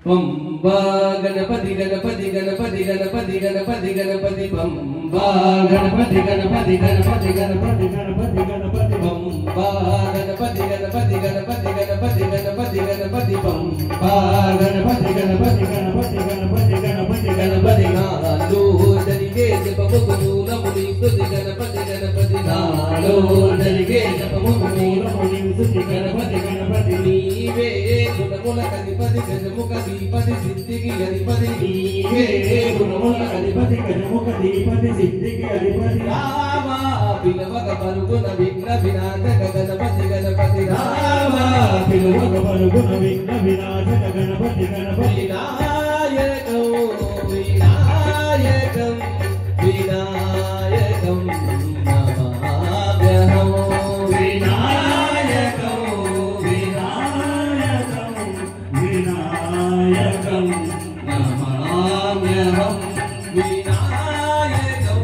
पंबा गणपति गणपति गणपति गणपति गणपति गणपति पंबा गणपति गणपति गणपति गणपति गणपति गणपति पंबा गणपति गणपति गणपति गणपति गणपति गणपति पंबा गणपति गणपति गणपति गणपति गणपति गणपति नालो दरिगे जपमुख मूल मुनि स्तुति गणपति गणपति नालो दरिगे जपमुख मूल मुनि स्तुति गणपति गणपति नीवे गुणमुल अधिपति गजमुख दीपति सिद्धिकी अधिपति नीवे गुणमुल अधिपति गजमुख दीपति सिद्धिकी अधिपति रामा बिलवक परुगुण विघ्न विनाशक गणपति गणपति रामा बिलवक परुगुण विघ्न विनाशक गणपति गणपति विनायकं विनायकं विनायकं नमाम्यहं विनायकं विनायकं विनायकं नमाम्यहं विनायकं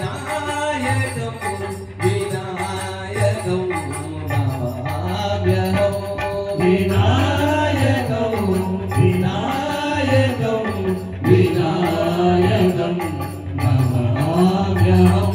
विनायकं विनायकं नमाम्यहं विनायकं विनायकं विनायकं नमाम्यहं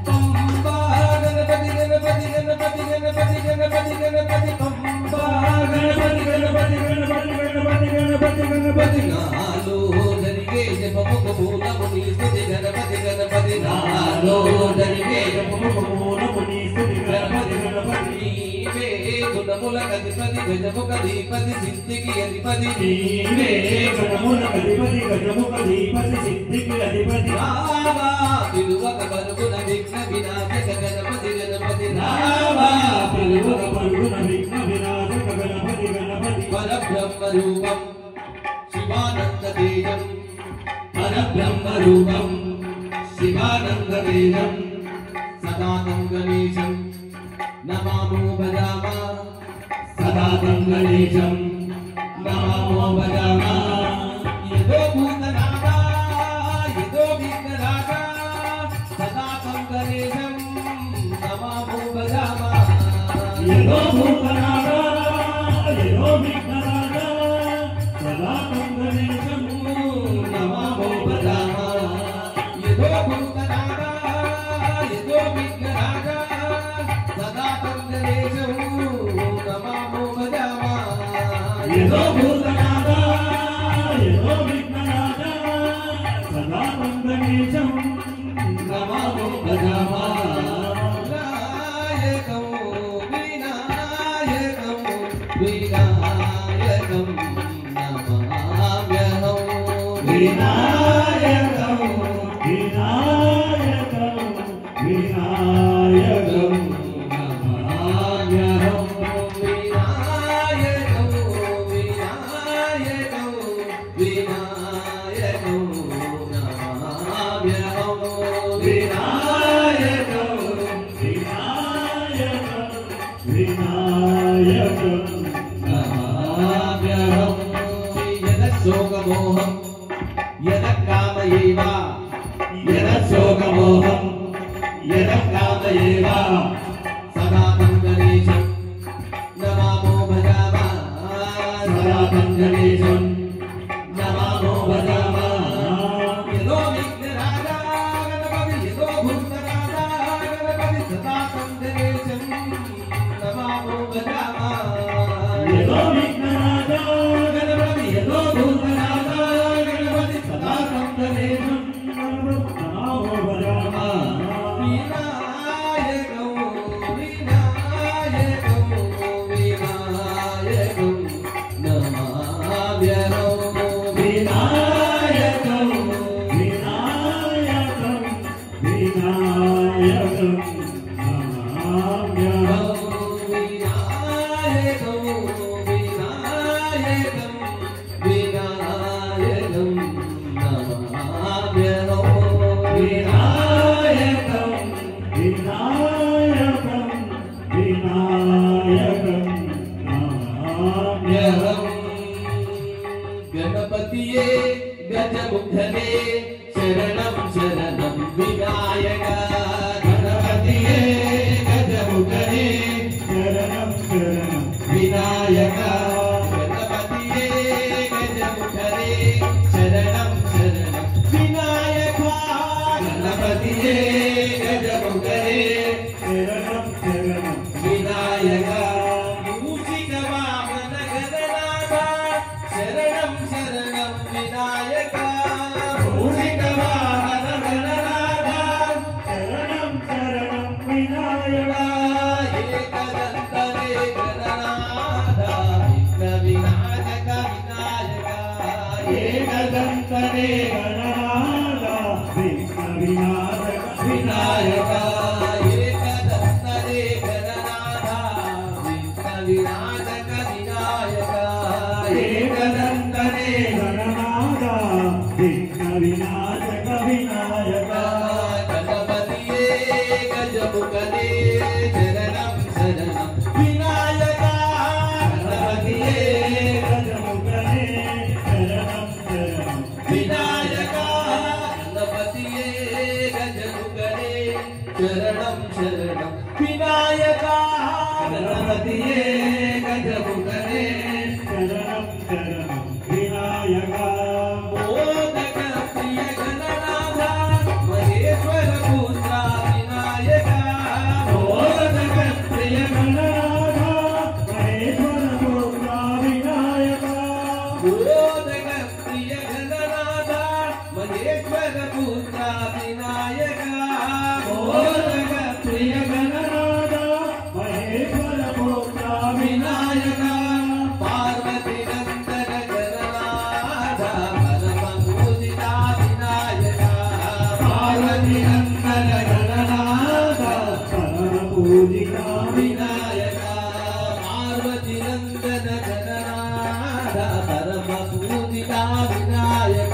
पंबा गणपति गणपति गणपति गणपति गणपति गणपति पंबा गणपति गणपति गणपति गणपति गणपति गणपति नालो दरिगे जपमुख मूल मुनि स्तुति गणपति गणपति नालो दरिगे जपमुख मूल मुनि स्तुति गणपति गणपति नीवे गुणमुल अधिपति गजमुख दीपति सिद्धिकी अधिपति नीवे गुणमुल अधिपति गजमुख दीपति सिद्धिकी अधिपति रामा बिलवक परुगुण विघ्न विनाशक गणपति गणपति रामा बिलवक परुगुण विघ्न विनाशक गणपति गणपति परब्रह्म रूपं शिवानंद तेजं परब्रह्म रूपं शिवानंद तेजं सदानं गणेशं नमामो भजामा सदानं गणेशं नमामो भजामा यदो भूतनाथा यदो विघ्नराजा सदानं गणेशं नमामो भजामा यदो भूतनाथा यदो विघ्नराजा सदानं गणेशं नमामो भजामा यदो भूतनाथा यदो विघ्नराजा सदानं गणेशं नमामो भजामा यदो भूतनाथा यदो विघ्नराजा सदानं गणेशं नमामो भजामा विनायकं विनायकं नमाम्यहं विनायकं विनायकं विनायकं नमाम्यहं विनायकं विनायकं विनायकं नमाम्यहं विनायकं विनायकं विनायकं नमाम्यहं यदशोकमोहं यदकामयेव यदशोकमोहं यदकामयेव सदानं गणेशं नमामो भजामा सदानं गणेशं नमामो भजामा यदो विघ्नराजा गणपति यदो भूतनाथा गणपति सदानं गणेशं नमामो भजामा यदो विघ्नराजा गणपति यदो भूतनाथा गणपति सदानं गणेशं नमामो भजामा विनायकं विनायकं विनायकं नमाम्यहं विनायकं विनायकं विनायकं नमाम्यहं विनायकं विनायकं विनायकं नमाम्यहं विनायकं विनायकं विनायकं नमाम्यहं गणपतिये गजमुखने शरणं शरणं विनायक गणपतिये गजमुखने शरणं शरणं विनायक गणपतिये एकदन्तने गणनाथ विघ्न विनाशक विनायक एकदन्तने गणनाथ विघ्न विनाशक विनायक एकदन्तने गणनाथ विघ्न विनाशक विनायक गणपतिये गजमुखने शरणं शरणं विनायक गणपतिये गजमुखने शरणं शरणं विनायक गणपतिये गजमुखने शरणं शरणं विनायक गणपतिये गजमुखने शरणं शरणं विनायक मोदक प्रिय गणनाथ महेश्वर पुत्र विनायक मोदक प्रिय गणनाथ महेश्वर पुत्र विनायक मोदक प्रिय गणनाथ महेश्वर पुत्र विनायक मोदक प्रिय गणनाथ महेश्वर पुत्र विनायक पार्वती नंदन गणनाथ परम पूजिता विनायक पार्वती नंदन गणनाथ परम पूजिता विनायक पार्वती नंदन गणनाथ परम पूजिता विनायक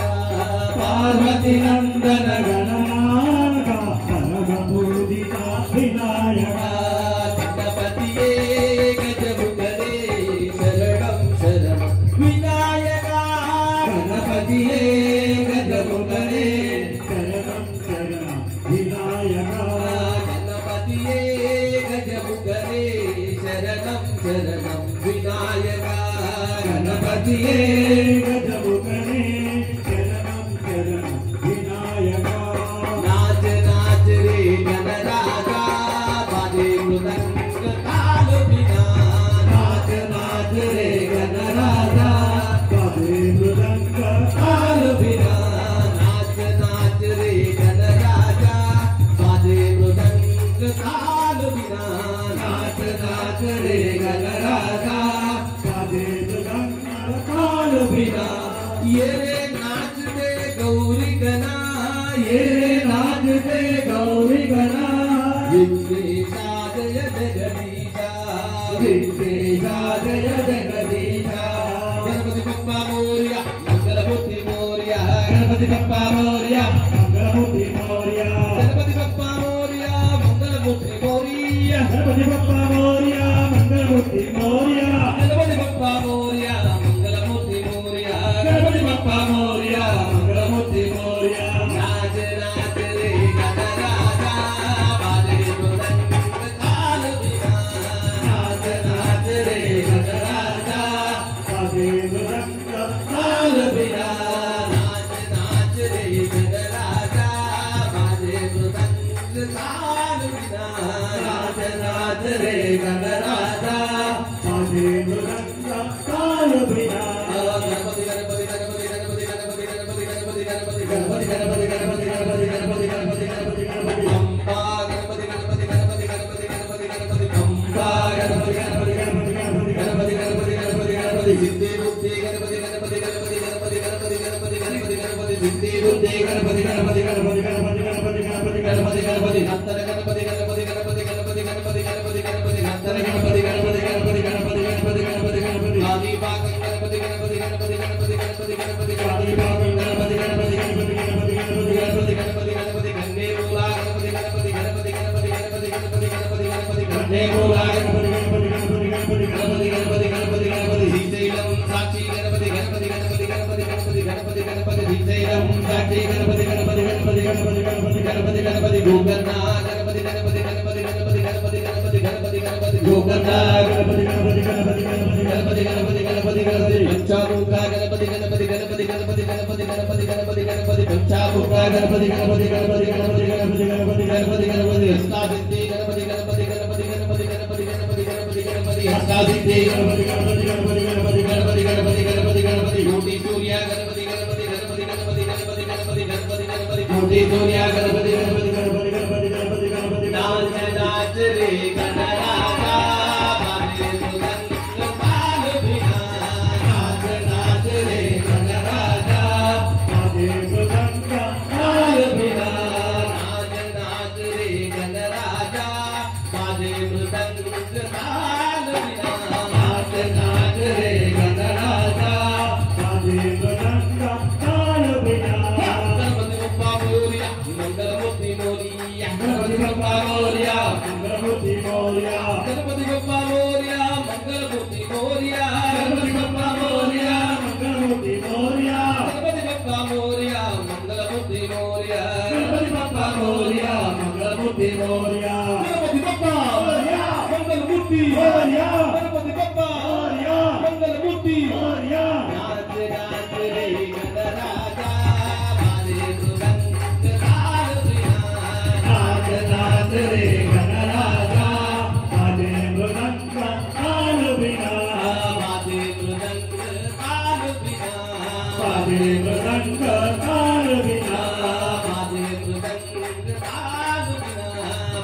पार्वती नंदन गणनाथ परम पूजिता विनायक गणपतिये गजमुखने शरणं शरणं विनायक गणपतिये गजमुखने शरणं शरणं विनायक गणपतिये गजमुखने शरणं शरणं विनायक गणपतिये गजमुखने शरणं शरणं विनायक नाच नाच रे गणराजा बाजे मृदंग ताल बिना नाच नाच रे गणराजा बाजे मृदंग ताल बिना नाच नाच रे गणराजा बाजे मृदंग ताल बिना नाच नाच रे गणराजा बाजे मृदंग ताल बिना ये रे नाच दे गौरी गणा ये रे नाच दे गौरी गणा विघ्नेशा जय जगदीशा विघ्नेशा जय जगदीशा गणपति बप्पा मोरया मंगलमूर्ति मोरया गणपति बप्पा मोरया मंगलमूर्ति मोरया गणपति बप्पा मोरया मंगलमूर्ति मोरया गणपति बप्पा मोरया मंगलमूर्ति मोरया गणपति बप्पा मोरया मंगलमूर्ति मोरया गणपति बप्पा मोरया मंगलमूर्ति मोरया नाच नाच रे गणराजा बाजे मृदंग ताल बिना नाच नाच रे गणराजा बाजे मृदंग ताल बिना नाच नाच रे गणराजा बाजे मृदंग ताल बिना नाच नाच रे गणराजा बाजे मृदंग ताल बिना गणपति गणपति गणपति गणपति गणपति गणपति गणपति गणपति गणपति गणपति गणपति गणपति गणपति गणपति गणपति गणपति अम्बा गणपति गणपति गणपति गणपति गणपति गणपति अम्बा गणपति गणपति गणपति गणपति गणपति गणपति गणपति गणपति सिद्धि बुद्धि गणपति गणपति गणपति गणपति गणपति गणपति गणपति गणपति सिद्धि बुद्धि गणपति गणपति गणपति गणपति गणपति गणपति गणपति गणपति नंतर गणपति गणपति गणपति गणपति गणपति गणपति गणपति नंतर गणपति गणपति गणपति गणपति गणपति गणपति गणपति आदि भाग गणपति गणपति गणपति गणपति गणपति गणपति आदि भाग गणपति गणपति गणपति गणपति गणपति गणपति गणपति गणपति गंगे मूला गणपति गणपति गणपति गणपति गणपति गणपति गणपति गणपति गणपति मूला गणपति गणपति गणपति गणपति गणपति गणपति गणपति गणपति श्रीशैलम साक्षी गणपति गणपति गणपति गणपति गणपति गणपति गणपति श्रीशैलम साक्षी गणपति गणपति गणपति गणपति गणपति गणपति गणपति गोकर्णा गणपति गणपति गणपति गणपति गणपति गणपति गणपति गणपति गोकर्णा गणपति गणपति गणपति गणपति गणपति गणपति गणपति गणपति पंचामुखा गणपति गणपति गणपति गणपति गणपति गणपति गणपति गणपति पंचामुखा गणपति गणपति गणपति गणपति गणपति गणपति गणपति गणपति हस्तादित्य गणपति गणपति गणपति गणपति गणपति गणपति गणपति गणपति हस्तादित्य गणपति गणपति गणपति गणपति गणपति गणपति गणपति गणपति योगी सूर्य गणपति गणपति गणपति गणपति गणपति गणपति गणपति गणपति योगी सूर्य गणपति गणपति गणपति गणपति गणपति गणपति नाच नाच रे गणराजा बाजे मृदंग ताल बिना नाच नाच रे गणराजा बाजे मृदंग ताल बिना बाजे मृदंग ताल बिना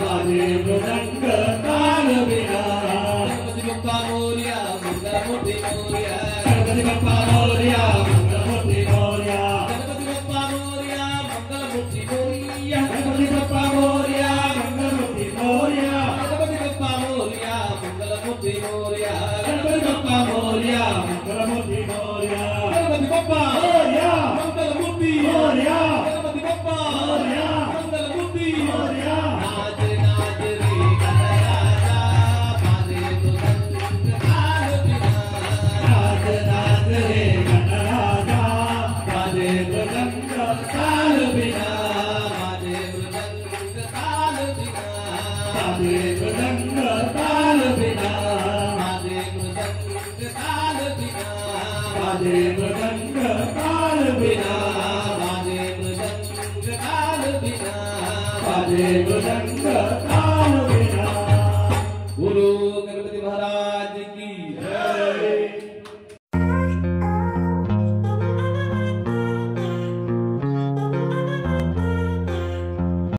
बाजे मृदंग ताल बिना गणपति बप्पा मोरया मंगलमूर्ति मोरया गणपति बप्पा मोरया मंगलमूर्ति मोरया गणपति बप्पा मोरया मंगलमूर्ति मोरया गणपति बप्पा मोरया मंगलमूर्ति मोरया गणपति बप्पा मोरया मंगलमूर्ति मोरया गणपति बप्पा मोरया मंगलमूर्ति मोरया गणपति बप्पा मोरया मंगलमूर्ति मोरया